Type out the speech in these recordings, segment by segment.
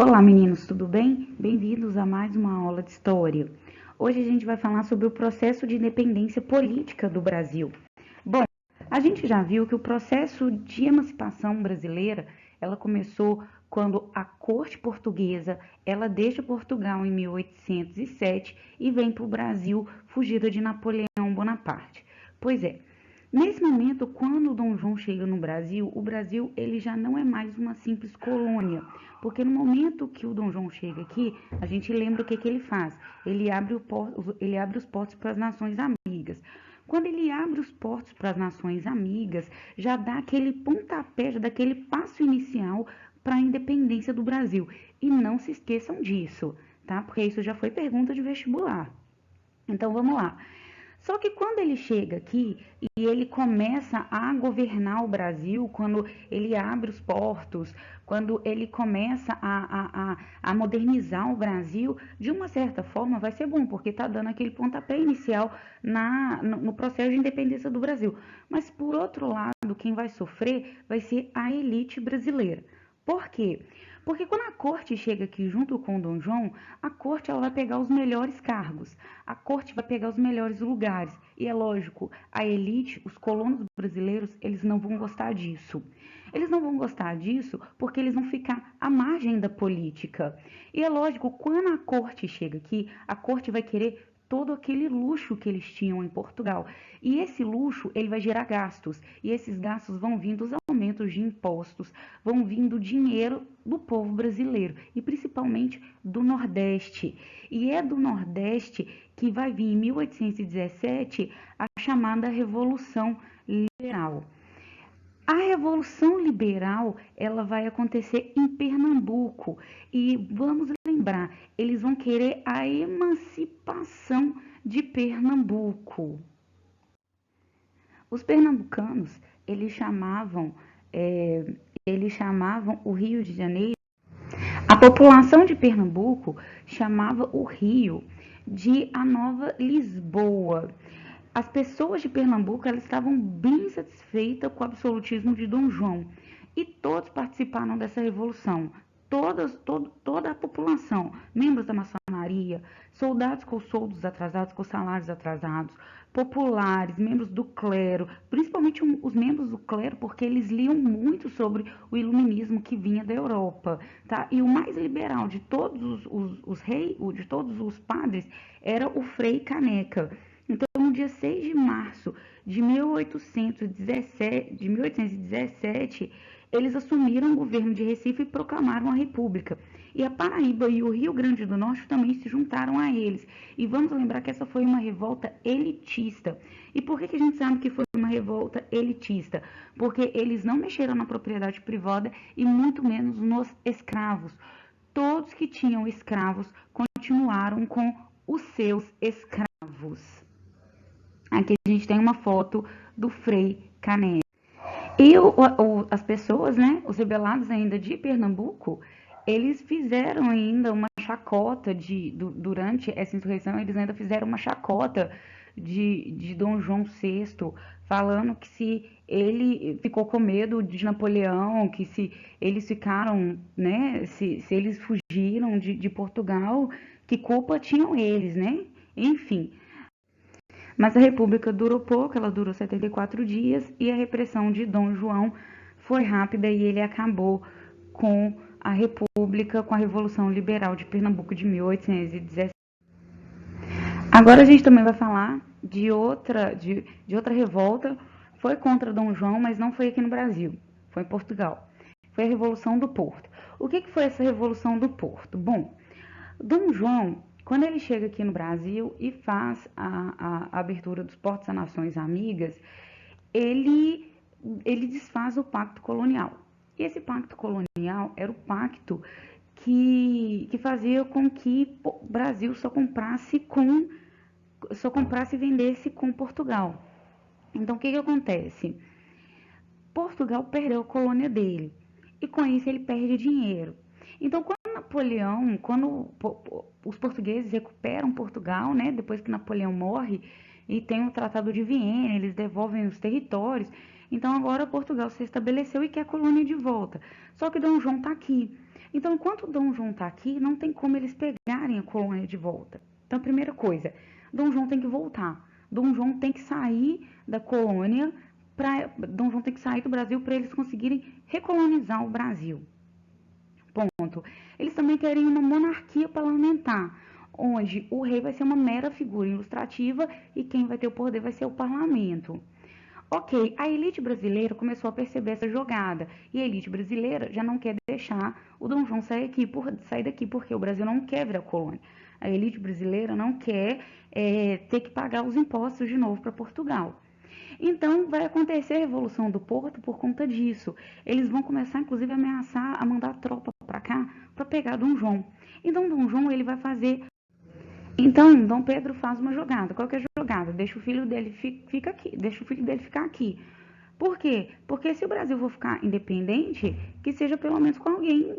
Olá meninos, tudo bem? Bem-vindos a mais uma aula de história. Hoje a gente vai falar sobre o processo de independência política do Brasil. Bom, a gente já viu que o processo de emancipação brasileira, ela começou quando a corte portuguesa, ela deixa Portugal em 1807 e vem para o Brasil fugida de Napoleão Bonaparte. Pois é, nesse momento, quando Dom João chega no Brasil, o Brasil ele já não é mais uma simples colônia, porque no momento que o Dom João chega aqui, a gente lembra o que ele faz. Ele abre os portos para as nações amigas. Quando ele abre os portos para as nações amigas, já dá aquele pontapé, já dá aquele passo inicial para a independência do Brasil. E não se esqueçam disso, tá? Porque isso já foi pergunta de vestibular. Então vamos lá. Só que quando ele chega aqui e ele começa a governar o Brasil, quando ele abre os portos, quando ele começa a modernizar o Brasil, de uma certa forma vai ser bom, porque está dando aquele pontapé inicial no processo de independência do Brasil. Mas, por outro lado, quem vai sofrer vai ser a elite brasileira. Por quê? Porque quando a corte chega aqui junto com o Dom João, a corte ela vai pegar os melhores cargos, a corte vai pegar os melhores lugares. E é lógico, a elite, os colonos brasileiros, eles não vão gostar disso. Eles não vão gostar disso porque eles vão ficar à margem da política. E é lógico, quando a corte chega aqui, a corte vai querer todo aquele luxo que eles tinham em Portugal. E esse luxo, ele vai gerar gastos. E esses gastos vão vindo dos aumentos de impostos, vão vindo dinheiro do povo brasileiro e principalmente do Nordeste. E é do Nordeste que vai vir em 1817 a chamada Revolução Liberal. A Revolução Liberal, ela vai acontecer em Pernambuco e vamos lembrar, eles vão querer a emancipação de Pernambuco. Os pernambucanos, eles chamavam o Rio de Janeiro, a população de Pernambuco chamava o Rio de a Nova Lisboa. As pessoas de Pernambuco elas estavam bem satisfeitas com o absolutismo de Dom João e todos participaram dessa revolução. Toda a população, membros da maçonaria, soldados com soldos atrasados, com salários atrasados, populares, membros do clero, principalmente os membros do clero, porque eles liam muito sobre o iluminismo que vinha da Europa, tá? E o mais liberal de todos os reis, de todos os padres, era o Frei Caneca. Então, no dia 6 de março de 1817, eles assumiram o governo de Recife e proclamaram a República. E a Paraíba e o Rio Grande do Norte também se juntaram a eles. E vamos lembrar que essa foi uma revolta elitista. E por que a gente sabe que foi uma revolta elitista? Porque eles não mexeram na propriedade privada e muito menos nos escravos. Todos que tinham escravos continuaram com os seus escravos. Aqui a gente tem uma foto do Frei Caneca. E as pessoas, né, os rebelados ainda de Pernambuco, eles fizeram ainda uma chacota durante essa insurreição, eles ainda fizeram uma chacota de Dom João VI, falando que se ele ficou com medo de Napoleão, que se eles ficaram, né, se eles fugiram de Portugal, que culpa tinham eles, né? Enfim, mas a República durou pouco, ela durou 74 dias e a repressão de Dom João foi rápida e ele acabou com a República, com a Revolução Liberal de Pernambuco de 1817. Agora a gente também vai falar de outra revolta, foi contra Dom João, mas não foi aqui no Brasil, foi em Portugal. Foi a Revolução do Porto. O que foi essa Revolução do Porto? Bom, Dom João, quando ele chega aqui no Brasil e faz a abertura dos portos a nações amigas, ele, ele desfaz o pacto colonial. E esse pacto colonial era o pacto que fazia com que o Brasil só comprasse e vendesse com Portugal. Então, o que acontece? Portugal perdeu a colônia dele e com isso ele perde dinheiro. Então, quando os portugueses recuperam Portugal, né, depois que Napoleão morre e tem o Tratado de Viena, eles devolvem os territórios. Então, agora Portugal se estabeleceu e quer a colônia de volta. Só que Dom João está aqui. Então, enquanto Dom João está aqui, não tem como eles pegarem a colônia de volta. Então, a primeira coisa, Dom João tem que voltar. Dom João tem que sair da colônia, Dom João tem que sair do Brasil para eles conseguirem recolonizar o Brasil. Ponto. Eles também querem uma monarquia parlamentar, onde o rei vai ser uma mera figura ilustrativa e quem vai ter o poder vai ser o parlamento. Ok, a elite brasileira começou a perceber essa jogada e a elite brasileira já não quer deixar o Dom João sair daqui porque o Brasil não quer virar colônia. A elite brasileira não quer ter que pagar os impostos de novo para Portugal. Então vai acontecer a Revolução do Porto por conta disso. Eles vão começar, inclusive, a ameaçar a mandar tropa para cá para pegar Dom João. Então Dom João ele vai fazer. Então Dom Pedro faz uma jogada. Qual que é a jogada? Deixa o filho dele fica aqui. Deixa o filho dele ficar aqui. Por quê? Porque se o Brasil for ficar independente, que seja pelo menos com alguém,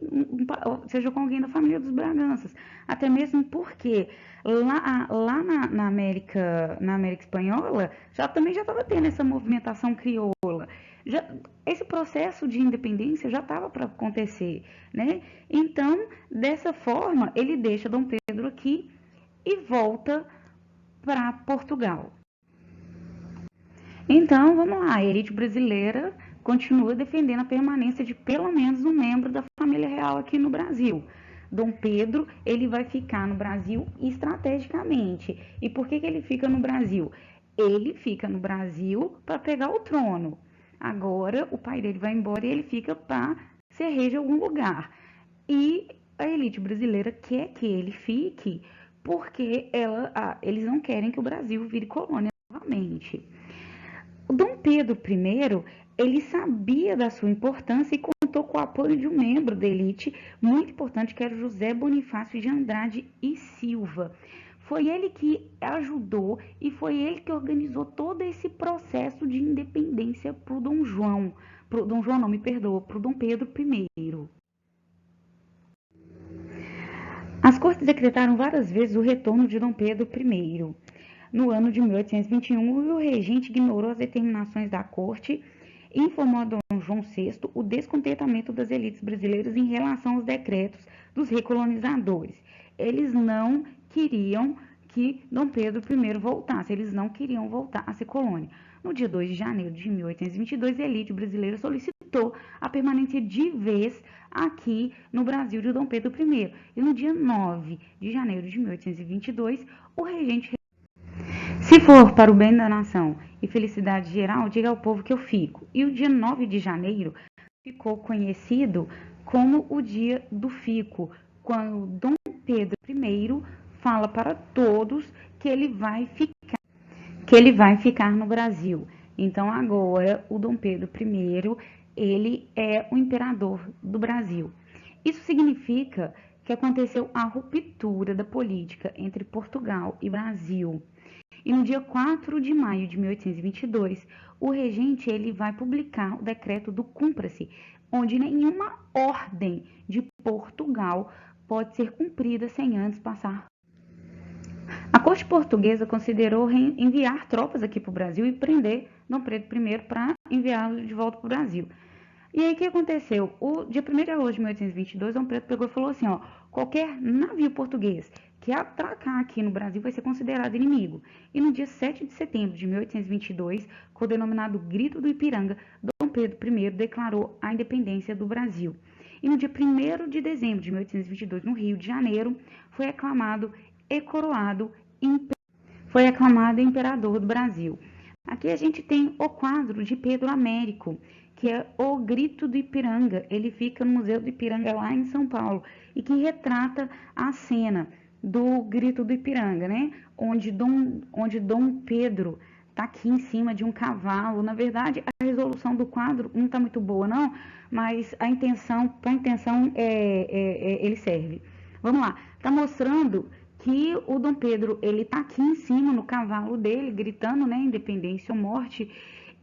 seja com alguém da família dos Braganças. Até mesmo porque lá na América Espanhola também já estava tendo essa movimentação crioula. Esse processo de independência já estava para acontecer, né? Então, dessa forma, ele deixa Dom Pedro aqui e volta para Portugal. Então, vamos lá, a elite brasileira continua defendendo a permanência de pelo menos um membro da família real aqui no Brasil. Dom Pedro, ele vai ficar no Brasil estrategicamente. E por que ele fica no Brasil? Ele fica no Brasil para pegar o trono. Agora, o pai dele vai embora e ele fica para ser rei de algum lugar. E a elite brasileira quer que ele fique porque eles não querem que o Brasil vire colônia novamente. O Dom Pedro I, ele sabia da sua importância e contou com o apoio de um membro da elite muito importante, que era José Bonifácio de Andrade e Silva. Foi ele que ajudou e foi ele que organizou todo esse processo de independência para o Dom João. Para o Dom Pedro I. As cortes decretaram várias vezes o retorno de Dom Pedro I. No ano de 1821, o regente ignorou as determinações da corte e informou a Dom João VI o descontentamento das elites brasileiras em relação aos decretos dos recolonizadores. Eles não queriam que Dom Pedro I voltasse, eles não queriam voltar a ser colônia. No dia 2 de janeiro de 1822, a elite brasileira solicitou a permanência de vez aqui no Brasil de Dom Pedro I. E no dia 9 de janeiro de 1822, o regente: se for para o bem da nação e felicidade geral, diga ao povo que eu fico. E o dia 9 de janeiro ficou conhecido como o dia do fico, quando Dom Pedro I fala para todos que ele vai ficar no Brasil. Então agora o Dom Pedro I, ele é o imperador do Brasil. Isso significa que aconteceu a ruptura da política entre Portugal e Brasil. E no dia 4 de maio de 1822, o regente ele vai publicar o decreto do Cumpra-se, onde nenhuma ordem de Portugal pode ser cumprida sem antes passar. A corte portuguesa considerou enviar tropas aqui para o Brasil e prender Dom Pedro I para enviá-lo de volta para o Brasil. E aí o que aconteceu? O dia 1º de agosto de 1822, Dom Pedro pegou e falou assim, qualquer navio português que atracar aqui no Brasil vai ser considerado inimigo. E no dia 7 de setembro de 1822, com o denominado Grito do Ipiranga, Dom Pedro I declarou a independência do Brasil. E no dia 1º de dezembro de 1822, no Rio de Janeiro, foi aclamado e coroado imperador do Brasil. Aqui a gente tem o quadro de Pedro Américo, que é o Grito do Ipiranga. Ele fica no Museu do Ipiranga, lá em São Paulo, e que retrata a cena do Grito do Ipiranga, né? Onde Dom Pedro está aqui em cima de um cavalo. Na verdade, a resolução do quadro não está muito boa, não, mas para a intenção ele serve. Vamos lá, está mostrando que o Dom Pedro ele está aqui em cima no cavalo dele, gritando, né, independência ou morte,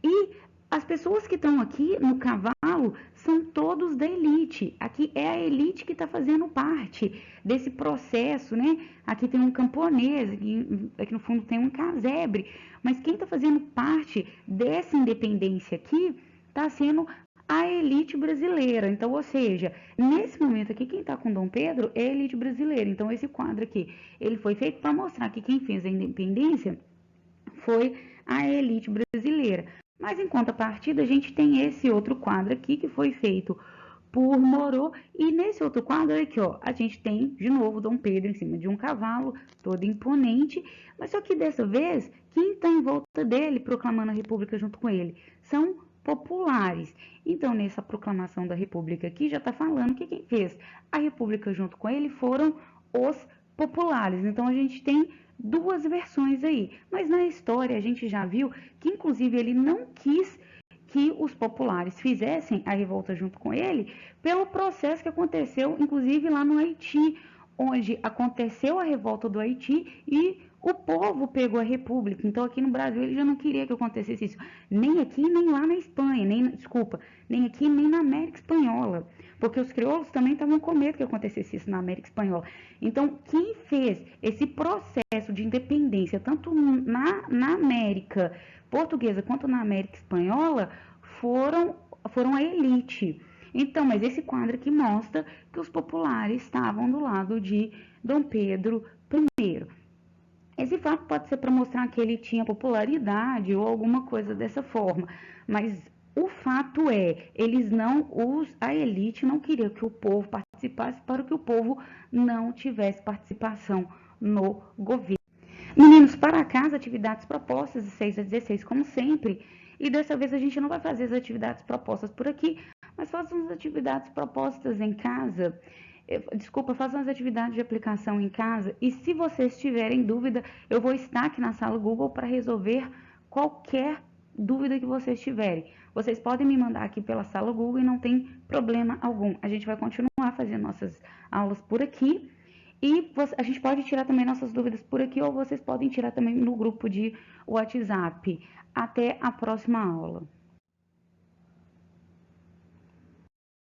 e as pessoas que estão aqui no cavalo são todos da elite. Aqui é a elite que está fazendo parte desse processo, né? Aqui tem um camponês, aqui no fundo tem um casebre. Mas quem está fazendo parte dessa independência aqui está sendo a elite brasileira. Então, ou seja, nesse momento aqui, quem está com Dom Pedro é a elite brasileira. Então, esse quadro aqui, ele foi feito para mostrar que quem fez a independência foi a elite brasileira. Mas, em contrapartida, a gente tem esse outro quadro aqui, que foi feito por Moreau, e nesse outro quadro aqui, ó, a gente tem, de novo, Dom Pedro em cima de um cavalo, todo imponente, mas só que dessa vez, quem está em volta dele, proclamando a república junto com ele, são populares. Então, nessa proclamação da república aqui, já está falando que quem fez a república junto com ele foram os populares. Então, a gente tem duas versões aí, mas na história a gente já viu que, inclusive, ele não quis que os populares fizessem a revolta junto com ele, pelo processo que aconteceu, inclusive lá no Haiti, onde aconteceu a revolta do Haiti e o povo pegou a república. Então, aqui no Brasil, ele já não queria que acontecesse isso, nem aqui, nem lá na Espanha, nem aqui, nem na América Espanhola, porque os crioulos também estavam com medo que acontecesse isso na América Espanhola. Então, quem fez esse processo de independência, tanto na América portuguesa quanto na América Espanhola, foram a elite. Então, mas esse quadro aqui mostra que os populares estavam do lado de Dom Pedro I. Esse fato pode ser para mostrar que ele tinha popularidade ou alguma coisa dessa forma, mas o fato é, a elite não queria que o povo participasse para que o povo não tivesse participação no governo. Meninos, para cá as atividades propostas de 6 a 16, como sempre, e dessa vez a gente não vai fazer as atividades propostas por aqui, mas façam as atividades propostas em casa. Façam as atividades de aplicação em casa, e se vocês tiverem dúvida, eu vou estar aqui na sala Google para resolver qualquer dúvida que vocês tiverem. Vocês podem me mandar aqui pela sala Google e não tem problema algum. A gente vai continuar fazendo nossas aulas por aqui, e a gente pode tirar também nossas dúvidas por aqui, ou vocês podem tirar também no grupo de WhatsApp. Até a próxima aula.